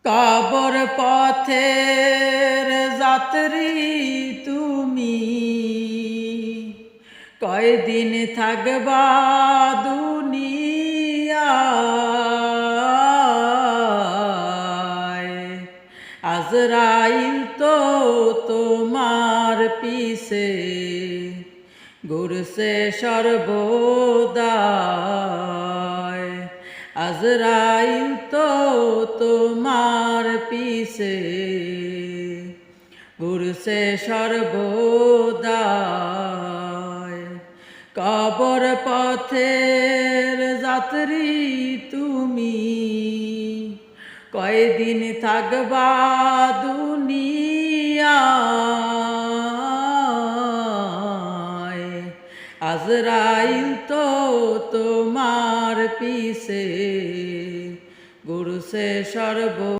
কবর পথের যাত্রী তুমি, কয়দিন থাকবা দুনিয়ায়। আজরাইল তো তোমার পিছে ঘুরছে সর্বদাই। আজরাইল তো তোমার পিছে ঘুরছে সর্বদাই। কবর পথের যাত্রী তুমি, কয়দিন থাকবা দুনিয়ায়। আজরাইল তো তোমার পিছে ঘুরছে সর্ব